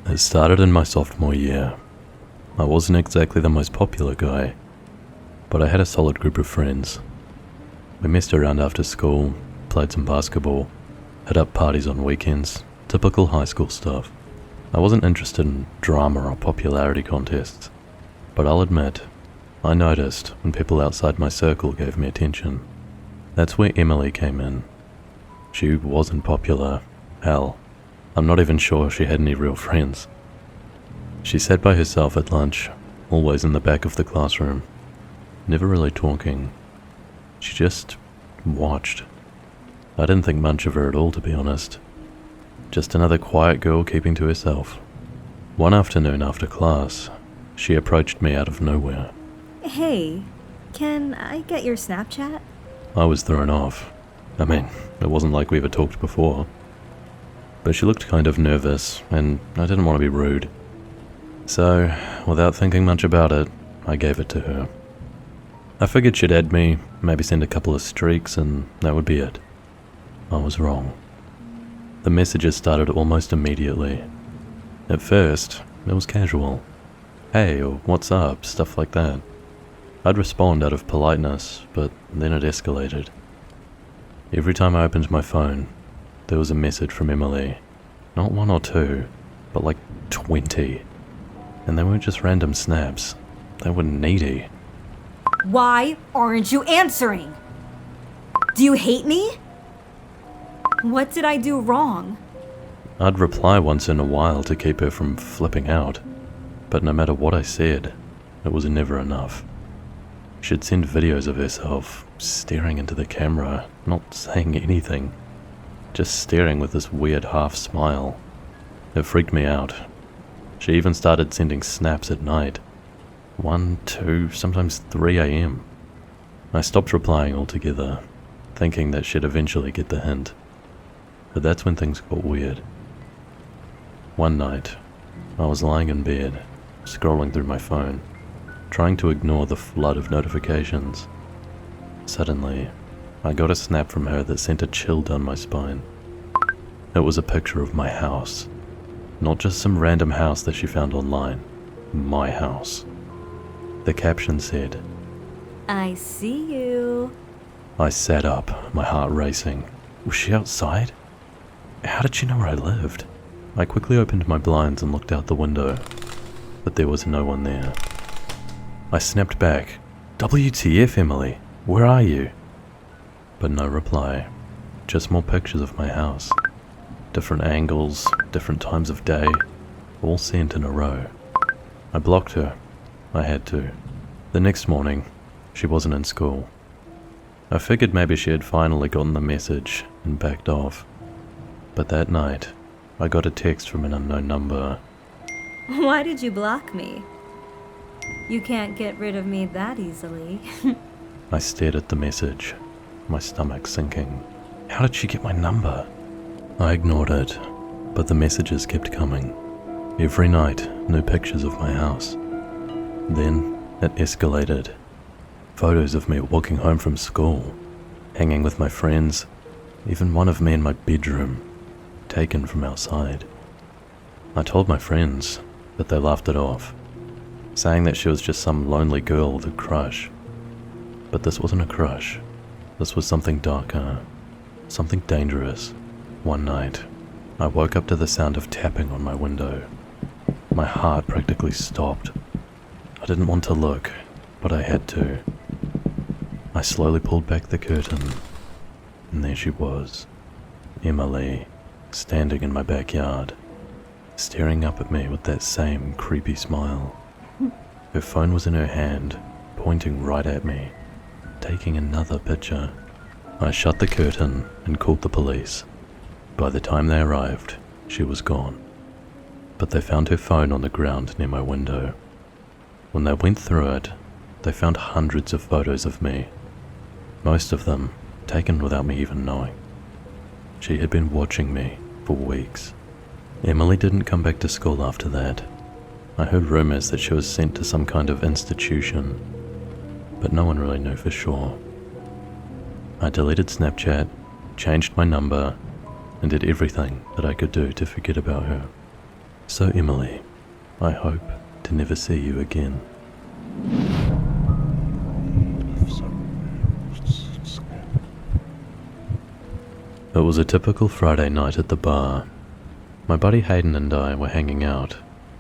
It started in my sophomore year. I wasn't exactly the most popular guy, but I had a solid group of friends. We messed around after school, played some basketball, hit up parties on weekends, typical high school stuff. I wasn't interested in drama or popularity contests, but I'll admit, I noticed when people outside my circle gave me attention. That's where Emily came in. She wasn't popular. Hell, I'm not even sure she had any real friends. She sat by herself at lunch, always in the back of the classroom, never really talking. She just watched. I didn't think much of her at all, to be honest. Just another quiet girl keeping to herself. One afternoon after class, she approached me out of nowhere. Hey, can I get your Snapchat? I was thrown off. I mean, it wasn't like we ever talked before. But she looked kind of nervous, and I didn't want to be rude. So, without thinking much about it, I gave it to her. I figured she'd add me, maybe send a couple of streaks, and that would be it. I was wrong. The messages started almost immediately. At first, it was casual. Hey, or what's up, stuff like that. I'd respond out of politeness, but then it escalated. Every time I opened my phone, there was a message from Emily. Not one or two, but like 20. And they weren't just random snaps, they were needy. Why aren't you answering? Do you hate me? What did I do wrong? I'd reply once in a while to keep her from flipping out, but no matter what I said, it was never enough. She'd send videos of herself, staring into the camera, not saying anything, just staring with this weird half smile. It freaked me out. She even started sending snaps at night. 1, 2, sometimes 3 a.m. I stopped replying altogether, thinking that she'd eventually get the hint. But that's when things got weird. One night, I was lying in bed, scrolling through my phone, trying to ignore the flood of notifications. Suddenly, I got a snap from her that sent a chill down my spine. It was a picture of my house. Not just some random house that she found online. My house. The caption said, I see you. I sat up, my heart racing. Was she outside? How did she know where I lived? I quickly opened my blinds and looked out the window, but there was no one there. I snapped back, WTF, Emily, where are you? But no reply, just more pictures of my house. Different angles, different times of day, all sent in a row. I blocked her. I had to. The next morning, she wasn't in school. I figured maybe she had finally gotten the message and backed off. But that night, I got a text from an unknown number. Why did you block me? You can't get rid of me that easily. I stared at the message, my stomach sinking. How did she get my number? I ignored it, but the messages kept coming. Every night, new pictures of my house. Then, it escalated. Photos of me walking home from school, hanging with my friends, even one of me in my bedroom, taken from outside. I told my friends, but they laughed it off, saying that she was just some lonely girl with a crush. But this wasn't a crush. This was something darker, something dangerous. One night, I woke up to the sound of tapping on my window. My heart practically stopped. I didn't want to look, but I had to. I slowly pulled back the curtain, and there she was, Emily, standing in my backyard, staring up at me with that same creepy smile. Her phone was in her hand, pointing right at me, taking another picture. I shut the curtain and called the police. By the time they arrived, she was gone. But they found her phone on the ground near my window. When they went through it, they found hundreds of photos of me, most of them taken without me even knowing. She had been watching me for weeks. Emily didn't come back to school after that. I heard rumors that she was sent to some kind of institution, but no one really knew for sure. I deleted Snapchat, changed my number, and did everything that I could do to forget about her. So Emily, I hope to never see you again. It was a typical Friday night at the bar. My buddy Hayden and I were hanging out,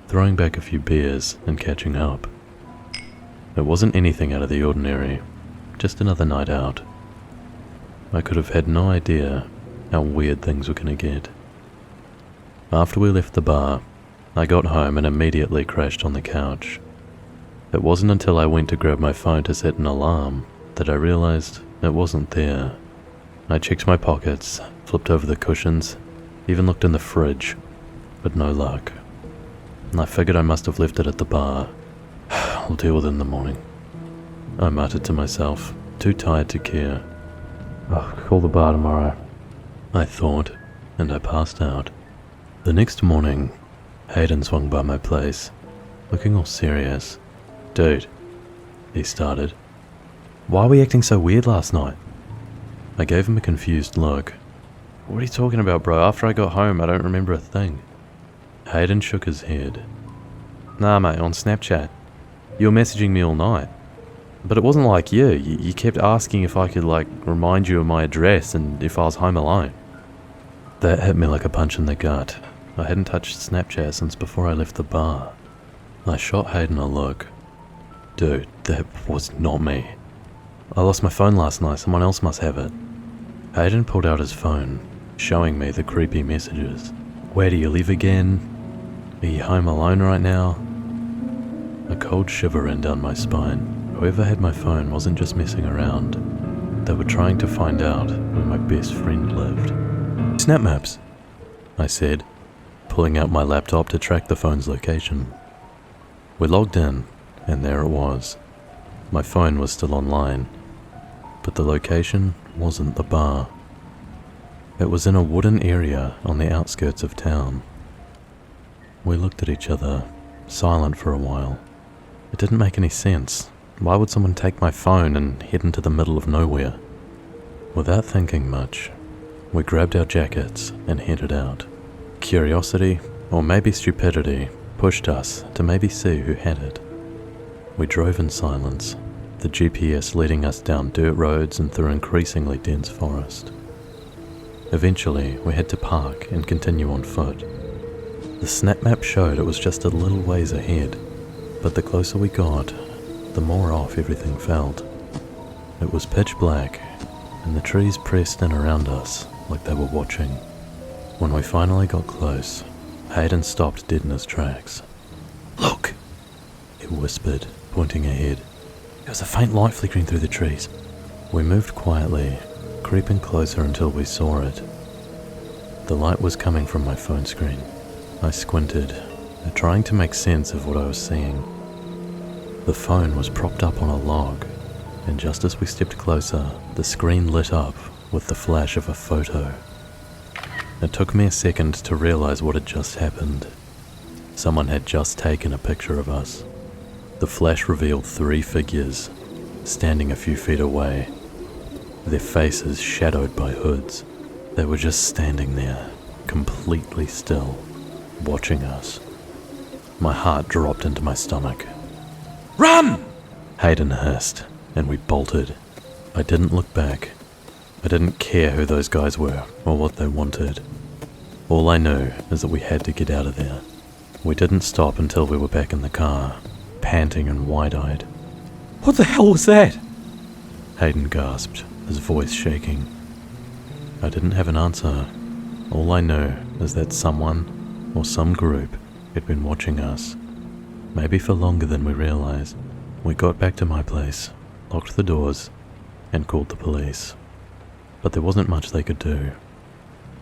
throwing back a few beers and catching up. It wasn't anything out of the ordinary, just another night out. I could have had no idea how weird things were going to get. After we left the bar, I got home and immediately crashed on the couch. It wasn't until I went to grab my phone to set an alarm that I realized it wasn't there. I checked my pockets, flipped over the cushions, even looked in the fridge, but no luck. I figured I must have left it at the bar. I'll deal with it in the morning, I muttered to myself, too tired to care. I'll call the bar tomorrow, I thought, and I passed out. The next morning, Hayden swung by my place, looking all serious. Dude, he started. Why were we acting so weird last night? I gave him a confused look. What are you talking about, bro? After I got home, I don't remember a thing. Hayden shook his head. Nah, mate, on Snapchat. You were messaging me all night. But it wasn't like you. You kept asking if I could, remind you of my address and if I was home alone. That hit me like a punch in the gut. I hadn't touched Snapchat since before I left the bar. I shot Hayden a look. Dude, that was not me. I lost my phone last night, someone else must have it. Hayden pulled out his phone, showing me the creepy messages. Where do you live again? Are you home alone right now? A cold shiver ran down my spine. Whoever had my phone wasn't just messing around. They were trying to find out where my best friend lived. Snap maps, I said, pulling out my laptop to track the phone's location. We logged in, and there it was. My phone was still online, but the location wasn't the bar. It was in a wooden area on the outskirts of town. We looked at each other, silent for a while. It didn't make any sense. Why would someone take my phone and head into the middle of nowhere? Without thinking much, we grabbed our jackets and headed out. Curiosity, or maybe stupidity, pushed us to maybe see who had it. We drove in silence, the GPS leading us down dirt roads and through increasingly dense forest. Eventually, we had to park and continue on foot. The snap map showed it was just a little ways ahead, but the closer we got, the more off everything felt. It was pitch black, and the trees pressed in around us like they were watching. When we finally got close, Hayden stopped dead in his tracks. Look, he whispered, pointing ahead. There was a faint light flickering through the trees. We moved quietly, creeping closer until we saw it. The light was coming from my phone screen. I squinted, trying to make sense of what I was seeing. The phone was propped up on a log, and just as we stepped closer, the screen lit up with the flash of a photo. It took me a second to realize what had just happened. Someone had just taken a picture of us. The flash revealed 3 figures, standing a few feet away, their faces shadowed by hoods. They were just standing there, completely still, watching us. My heart dropped into my stomach. Run! Hayden hissed, and we bolted. I didn't look back. I didn't care who those guys were or what they wanted. All I knew is that we had to get out of there. We didn't stop until we were back in the car, panting and wide-eyed. What the hell was that? Hayden gasped, his voice shaking. I didn't have an answer. All I knew is that someone, or some group, had been watching us. Maybe for longer than we realized. We got back to my place, locked the doors, and called the police. But there wasn't much they could do.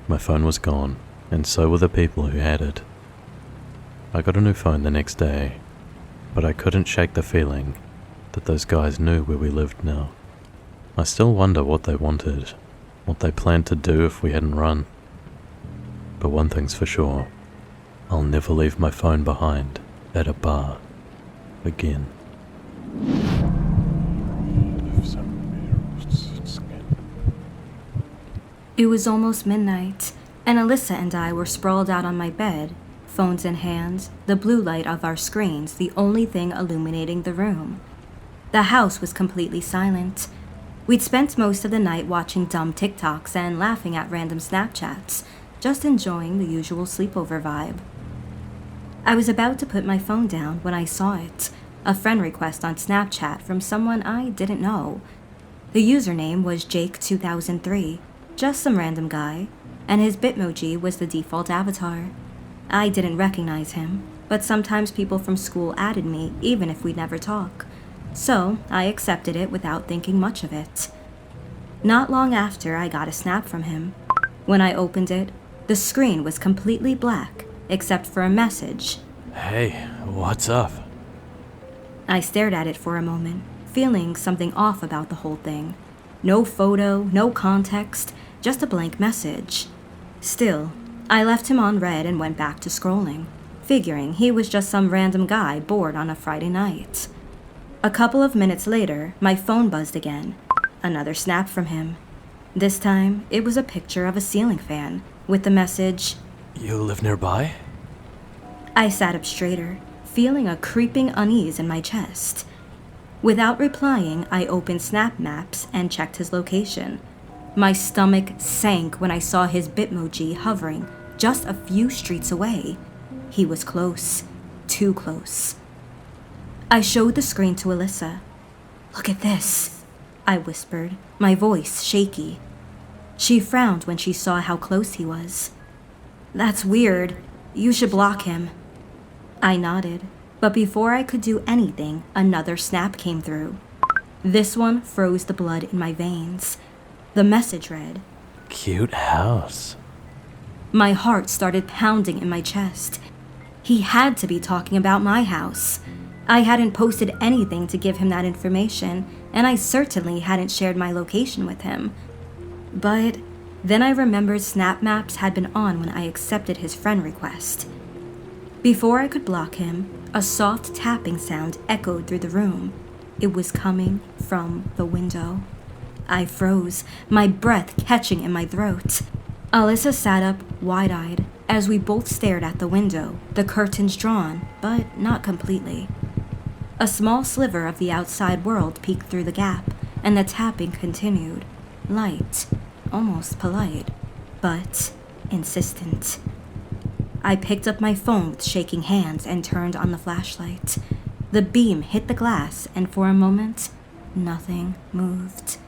My phone was gone, and so were the people who had it. I got a new phone the next day, but I couldn't shake the feeling that those guys knew where we lived now. I still wonder what they wanted, what they planned to do if we hadn't run. But one thing's for sure, I'll never leave my phone behind at a bar again. It was almost midnight, and Alyssa and I were sprawled out on my bed, phones in hand, the blue light of our screens the only thing illuminating the room. The house was completely silent. We'd spent most of the night watching dumb TikToks and laughing at random Snapchats, just enjoying the usual sleepover vibe. I was about to put my phone down when I saw it, a friend request on Snapchat from someone I didn't know. The username was Jake2003, just some random guy, and his Bitmoji was the default avatar. I didn't recognize him, but sometimes people from school added me even if we'd never talk, so I accepted it without thinking much of it. Not long after, I got a snap from him. When I opened it, the screen was completely black, except for a message. Hey, what's up? I stared at it for a moment, feeling something off about the whole thing. No photo, no context, just a blank message. Still, I left him on read and went back to scrolling, figuring he was just some random guy bored on a Friday night. A couple of minutes later, my phone buzzed again. Another snap from him. This time, it was a picture of a ceiling fan, with the message, You live nearby? I sat up straighter, feeling a creeping unease in my chest. Without replying, I opened Snap Maps and checked his location. My stomach sank when I saw his Bitmoji hovering just a few streets away. He was close, too close. I showed the screen to Alyssa. Look at this, I whispered, my voice shaky. She frowned when she saw how close he was. That's weird. You should block him. I nodded, but before I could do anything, another snap came through. This one froze the blood in my veins. The message read, Cute house. My heart started pounding in my chest. He had to be talking about my house. I hadn't posted anything to give him that information, and I certainly hadn't shared my location with him. But then I remembered Snap Maps had been on when I accepted his friend request. Before I could block him, a soft tapping sound echoed through the room. It was coming from the window. I froze, my breath catching in my throat. Alyssa sat up, wide-eyed, as we both stared at the window, the curtains drawn, but not completely. A small sliver of the outside world peeked through the gap, and the tapping continued, light, almost polite, but insistent. I picked up my phone with shaking hands and turned on the flashlight. The beam hit the glass, and for a moment, nothing moved.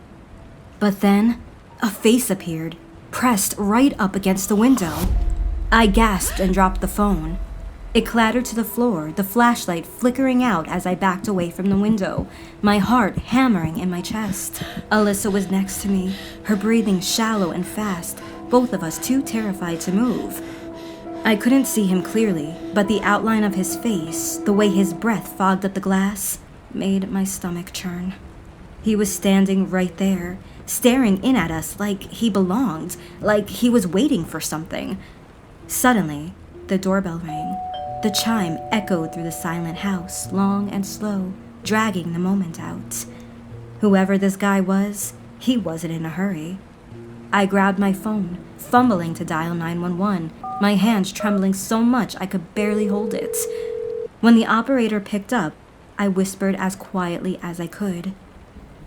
But then, a face appeared, pressed right up against the window. I gasped and dropped the phone. It clattered to the floor, the flashlight flickering out as I backed away from the window, my heart hammering in my chest. Alyssa was next to me, her breathing shallow and fast, both of us too terrified to move. I couldn't see him clearly, but the outline of his face, the way his breath fogged up the glass, made my stomach churn. He was standing right there, staring in at us like he belonged, like he was waiting for something. Suddenly, the doorbell rang. The chime echoed through the silent house, long and slow, dragging the moment out. Whoever this guy was, he wasn't in a hurry. I grabbed my phone, fumbling to dial 911, my hands trembling so much I could barely hold it. When the operator picked up, I whispered as quietly as I could,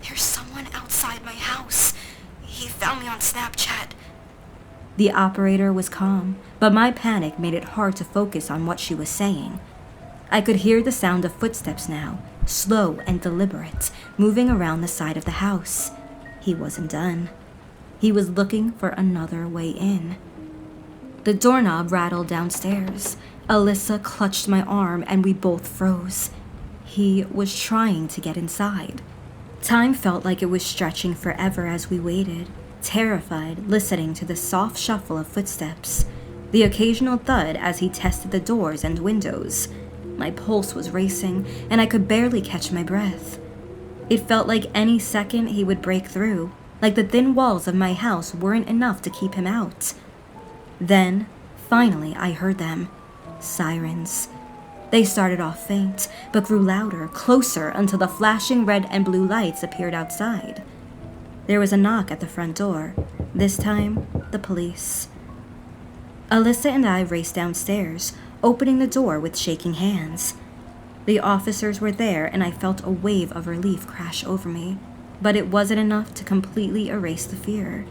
"There's someone outside my house. He found me on Snapchat." The operator was calm, but my panic made it hard to focus on what she was saying. I could hear the sound of footsteps now, slow and deliberate, moving around the side of the house. He wasn't done. He was looking for another way in. The doorknob rattled downstairs. Alyssa clutched my arm and we both froze. He was trying to get inside. Time felt like it was stretching forever as we waited, terrified, listening to the soft shuffle of footsteps, the occasional thud as he tested the doors and windows. My pulse was racing, and I could barely catch my breath. It felt like any second he would break through, like the thin walls of my house weren't enough to keep him out. Then, finally, I heard them. Sirens. They started off faint, but grew louder, closer, until the flashing red and blue lights appeared outside. There was a knock at the front door, This time, the police. Alyssa and I raced downstairs, opening the door with shaking hands. The officers were there, and I felt a wave of relief crash over me, but it wasn't enough to completely erase the fear.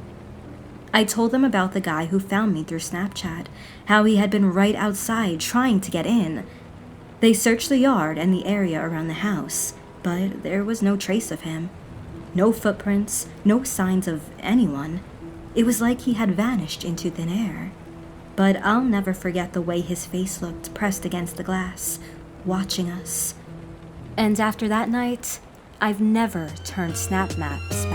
I told them about the guy who found me through Snapchat, how he had been right outside trying to get in. They searched the yard and the area around the house, but there was no trace of him. No footprints, no signs of anyone. It was like he had vanished into thin air. But I'll never forget the way his face looked pressed against the glass, watching us. And after that night, I've never turned snap maps back